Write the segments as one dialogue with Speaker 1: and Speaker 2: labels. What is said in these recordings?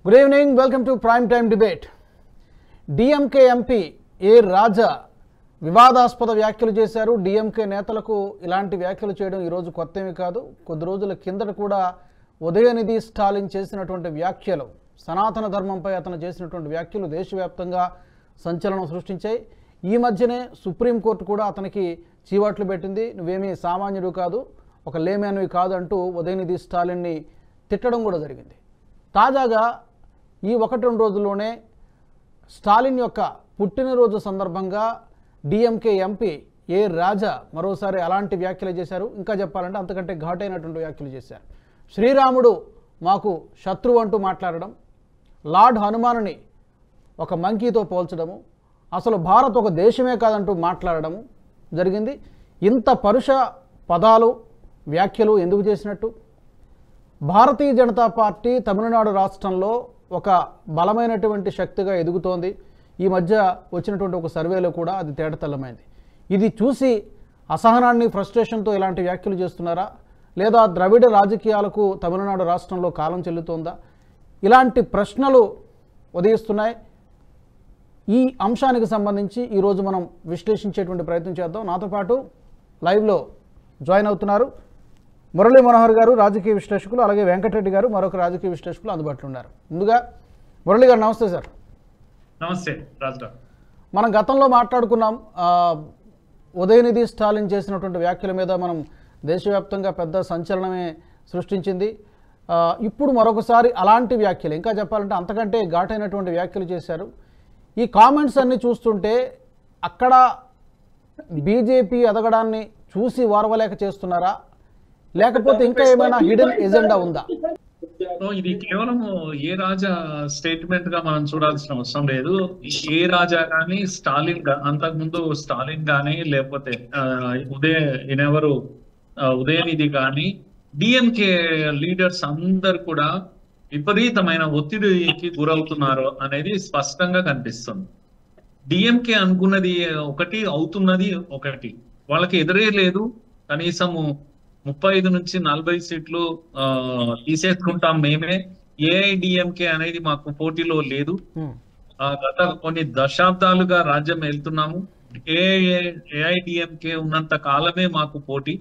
Speaker 1: Good evening, welcome to prime time debate. DMK MP A Raja వివాదాస్పద వ్యాఖ్యలు చేశారు. DMK నేతలకు ఇలాంటి వ్యాఖ్యలు చేయడం ఈరోజు కొత్తేమీ కాదు. కొద్ది రోజుల కిందట కూడా ఉదయనిధి స్టాలిన్ చేసినటువంటి వ్యాఖ్యలు, సనాతన ధర్మంపై అతను చేసినటువంటి వ్యాఖ్యలు దేశవ్యాప్తంగా సంచలనం సృష్టించాయి. ఈ మధ్యనే సుప్రీంకోర్టు కూడా అతనికి చీవాట్లు పెట్టింది. నువ్వేమీ సామాన్యుడు కాదు, ఒక లేమ్యాన్వి కాదు అంటూ ఉదయనిధి స్టాలిన్ని తిట్టడం కూడా జరిగింది. తాజాగా ఈ 1-2 రోజుల్లోనే స్టాలిన్ యొక్క పుట్టినరోజు సందర్భంగా డిఎంకే ఎంపీ ఏ రాజా మరోసారి అలాంటి వ్యాఖ్యలు చేశారు. ఇంకా చెప్పాలంటే అంతకంటే ఘాటైనటువంటి వ్యాఖ్యలు చేశారు. శ్రీరాముడు మాకు శత్రువు అంటూ మాట్లాడడం, లార్డ్ హనుమానుని ఒక మంకీతో పోల్చడము, అసలు భారత్ ఒక దేశమే కాదంటూ మాట్లాడడము జరిగింది. ఇంత పరుష పదాలు వ్యాఖ్యలు ఎందుకు చేసినట్టు? భారతీయ జనతా పార్టీ తమిళనాడు రాష్ట్రంలో ఒక బలమైనటువంటి శక్తిగా ఎదుగుతోంది. ఈ మధ్య వచ్చినటువంటి ఒక సర్వేలో కూడా అది తేటతెల్లమైంది. ఇది చూసి అసహనాన్ని, ఫ్రస్ట్రేషన్తో ఇలాంటి వ్యాఖ్యలు చేస్తున్నారా, లేదా ద్రవిడ రాజకీయాలకు తమిళనాడు రాష్ట్రంలో కాలం చెల్లుతోందా? ఇలాంటి ప్రశ్నలు ఉదయిస్తున్నాయి. ఈ అంశానికి సంబంధించి ఈరోజు మనం విశ్లేషించేటువంటి ప్రయత్నం చేద్దాం. నాతో పాటు లైవ్లో జాయిన్ అవుతున్నారు మురళీ మనోహర్ గారు, రాజకీయ విశ్లేషకులు, అలాగే వెంకటరెడ్డి గారు, మరొక రాజకీయ విశ్లేషకులు అందుబాటులో ఉన్నారు. ముందుగా మురళీ గారు నమస్తే సార్.
Speaker 2: నమస్తే రాజు గారు.
Speaker 1: మనం గతంలో మాట్లాడుకున్నాం, ఉదయనిధి స్టాలిన్ చేసినటువంటి వ్యాఖ్యల మీద మనం దేశవ్యాప్తంగా పెద్ద సంచలనమే సృష్టించింది. ఇప్పుడు మరొకసారి అలాంటి వ్యాఖ్యలు, ఇంకా చెప్పాలంటే అంతకంటే ఘాటైనటువంటి వ్యాఖ్యలు చేశారు. ఈ కామెంట్స్ అన్నీ చూస్తుంటే అక్కడ బీజేపీ ఎదగడాన్ని చూసి వారవలేక చేస్తున్నారా, లేకపోతే ఇంకా ఏమైనా హిడెన్ ఎజెండా ఉందా?
Speaker 2: ఇది కేవలం ఏ రాజా స్టేట్మెంట్ గా మనం చూడాల్సిన అవసరం లేదు. ఏ రాజా కానీ, స్టాలిన్ అంతకుముందు స్టాలిన్ కానీ, లేకపోతే ఉదయనిధి కానీ, డిఎంకే లీడర్స్ అందరు కూడా విపరీతమైన ఒత్తిడికి గురవుతున్నారు అనేది స్పష్టంగా కనిపిస్తుంది. డిఎంకే అనుకున్నది ఒకటి, అవుతున్నది ఒకటి. వాళ్ళకి ఎదురే లేదు. కనీసము 35 నుంచి 40 సీట్లు తీసేసుకుంటాం మేమే. ఏఐడిఎంకే అనేది మాకు పోటీలో లేదు. గత కొన్ని దశాబ్దాలుగా రాజ్యం వెళ్తున్నాము. ఏఐడిఎంకే ఉన్నంత కాలమే మాకు పోటీ.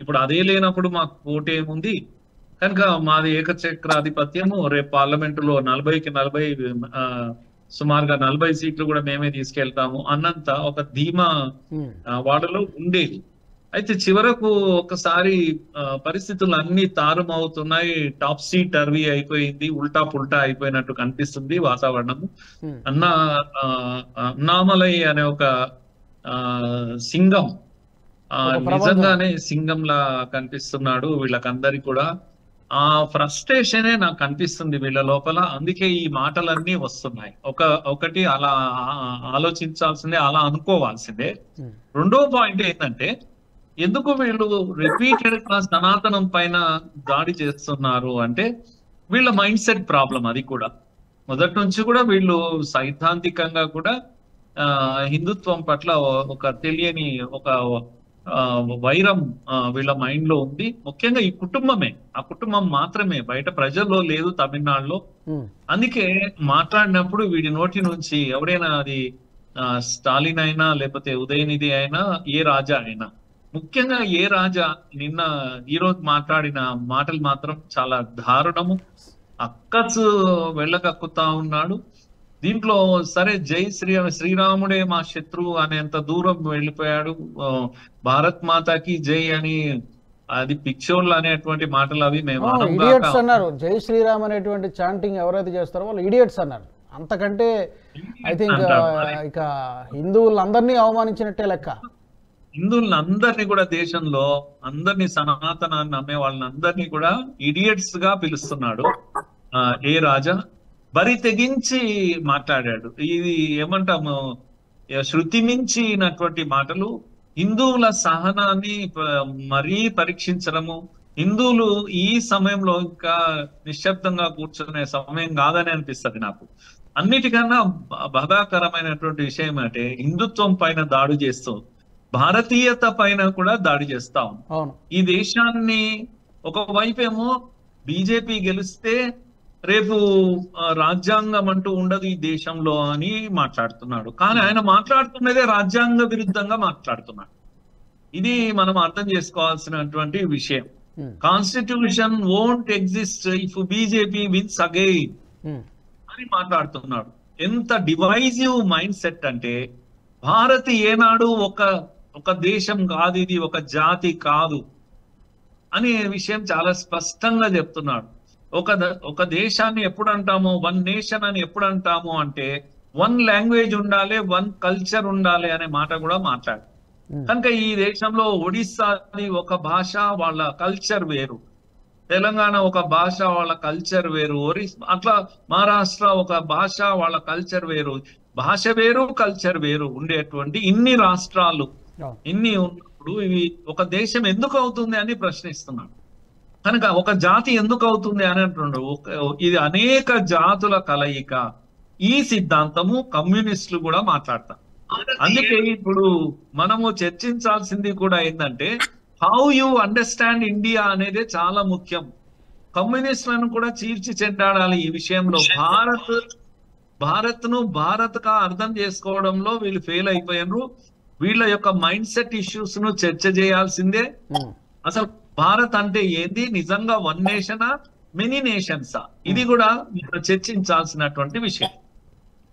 Speaker 2: ఇప్పుడు అదే లేనప్పుడు మాకు పోటీ ఏముంది? కనుక మాది ఏకచక్రాధిపత్యము. రేపు పార్లమెంటులో 40కి 40 సుమారుగా 40 సీట్లు కూడా మేమే తీసుకెళ్తాము అన్నంత ఒక ధీమా వాళ్ళలో ఉండేది. అయితే చివరకు ఒకసారి పరిస్థితులు అన్ని తారుమవుతున్నాయి. టాప్ సీట్ టర్వీ అయిపోయింది, ఉల్టా పుల్టా అయిపోయినట్టు కనిపిస్తుంది వాతావరణము. అన్నామలై అనే ఒక సింగం నిజంగానే సింగంలా కనిపిస్తున్నాడు వీళ్ళకందరికి కూడా. ఆ ఫ్రస్ట్రేషనే నాకు కనిపిస్తుంది వీళ్ళ లోపల. అందుకే ఈ మాటలన్నీ వస్తున్నాయి. ఒకటి అలా ఆలోచించాల్సిందే, అలా అనుకోవాల్సిందే. రెండో పాయింట్ ఏంటంటే, ఎందుకు వీళ్ళు రిపీటెడ్ గా సనాతనం పైన దాడి చేస్తున్నారు అంటే వీళ్ళ మైండ్ సెట్ ప్రాబ్లం. అది కూడా మొదటి నుంచి కూడా వీళ్ళు సైద్ధాంతికంగా కూడా హిందుత్వం పట్ల ఒక తెలియని ఒక వైరం వీళ్ళ మైండ్ లో ఉంది. ముఖ్యంగా ఈ కుటుంబమే, ఆ కుటుంబం మాత్రమే, బయట ప్రజల్లో లేదు తమిళనాడులో. అందుకే మాట్లాడినప్పుడు వీడి నోటి నుంచి ఎవరైనా, అది స్టాలిన్ అయినా, లేకపోతే ఉదయనిధి అయినా, ఏ రాజా అయినా, ముఖ్యంగా ఏ రాజా ఈరోజు మాట్లాడిన మాటలు మాత్రం చాలా దారుణము. అక్కసు వెళ్ళకక్కుతా ఉన్నాడు దీంట్లో. సరే, జై శ్రీరాముడే మా శత్రువు అనేంత దూరం వెళ్ళిపోయాడు. భారత్ మాతాకి జై అని, అది పిక్చోళ్ళు అనేటువంటి మాటలు అవి మేము
Speaker 1: ఇడియట్స్ అన్నారు. జై శ్రీరామ్ అనేటువంటి చాంటింగ్ ఎవరైతే చేస్తారో వాళ్ళు ఇడియట్స్ అన్నారు. అంతకంటే ఐ థింక్ ఇక హిందువులందరినీ అవమానించినట్టే లెక్క.
Speaker 2: హిందువులను అందరినీ కూడా, దేశంలో అందరినీ, సనాతనాన్ని నమ్మే వాళ్ళని అందరినీ కూడా ఇడియట్స్ గా పిలుస్తున్నాడు ఏ రాజా. బరి తెగించి మాట్లాడాడు. ఇది ఏమంటాము, శృతి మించినటువంటి మాటలు. హిందువుల సహనాన్ని మరీ పరీక్షించడము. హిందువులు ఈ సమయంలో ఇంకా నిశ్శబ్దంగా కూర్చునే సమయం కాదని అనిపిస్తుంది నాకు. అన్నిటికన్నా బాధాకరమైనటువంటి విషయం అంటే హిందుత్వం పైన దాడి చేస్తూ భారతీయత పైన కూడా దాడి చేస్తాం. ఈ దేశాన్ని ఒకవైపేమో బీజేపీ గెలిస్తే రేపు రాజ్యాంగం అంటూ ఉండదు ఈ దేశంలో అని మాట్లాడుతున్నాడు. కానీ ఆయన మాట్లాడుతున్నదే రాజ్యాంగ విరుద్ధంగా మాట్లాడుతున్నాడు. ఇది మనం అర్థం చేసుకోవాల్సినటువంటి విషయం. Constitution won't exist if BJP wins again అని మాట్లాడుతున్నాడు. ఎంత డివైజివ్ మైండ్ సెట్ అంటే, భారత్ ఏనాడు ఒక దేశం కాదు, ఇది ఒక జాతి కాదు అనే విషయం చాలా స్పష్టంగా చెప్తున్నాడు. ఒక దేశాన్ని ఎప్పుడు అంటాము, వన్ నేషన్ అని ఎప్పుడు అంటాము అంటే, వన్ లాంగ్వేజ్ ఉండాలి, వన్ కల్చర్ ఉండాలి అనే మాట కూడా మాట్లాడు. కనుక ఈ దేశంలో ఒడిస్సాది ఒక భాష, వాళ్ళ కల్చర్ వేరు, తెలంగాణ ఒక భాష, వాళ్ళ కల్చర్ వేరు, అట్లా మహారాష్ట్ర ఒక భాష, వాళ్ళ కల్చర్ వేరు, భాష వేరు కల్చర్ వేరు ఉండేటువంటి ఇన్ని రాష్ట్రాలు ఇన్ని ఉన్నప్పుడు ఇవి ఒక దేశం ఎందుకు అవుతుంది అని ప్రశ్నిస్తున్నాడు. కనుక ఒక జాతి ఎందుకు అవుతుంది అని అంటున్నాడు. ఇది అనేక జాతుల కలయిక. ఈ సిద్ధాంతము కమ్యూనిస్టులు కూడా మాట్లాడతారు. అందుకే ఇప్పుడు మనము చర్చించాల్సింది కూడా ఏంటంటే, హౌ యు అండర్స్టాండ్ ఇండియా అనేది చాలా ముఖ్యం. కమ్యూనిస్టులను కూడా చీల్చి చెండాడాలి ఈ విషయంలో. భారత్ ను భారత్ గా అర్థం చేసుకోవడంలో వీళ్ళు ఫెయిల్ అయిపోయారు. వీళ్ళ యొక్క మైండ్ సెట్ ఇష్యూస్ ను చర్చ చేయాల్సిందే. అసలు భారత్ అంటే ఏంది, నిజంగా వన్ నేషనా మెనీ నేషన్సా, ఇది కూడా చర్చించాల్సినటువంటి విషయం.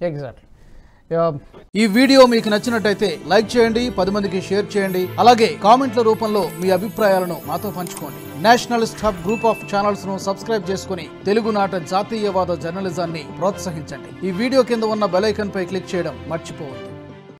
Speaker 1: ఎగ్జాక్ట్లీ. ఈ వీడియో మీకు నచ్చినట్టయితే లైక్ చేయండి, 10 మందికి షేర్ చేయండి. అలాగే కామెంట్ల రూపంలో మీ అభిప్రాయాలను మాతో పంచుకోండి. Nationalist hub group of channels ను సబ్స్క్రైబ్ చేసుకుని తెలుగునాట జాతీయవాద జర్నలిజాన్ని ప్రోత్సహించండి. ఈ వీడియో కింద ఉన్న బెల్ ఐకాన్ పై క్లిక్ చేయడం మర్చిపోవద్దు.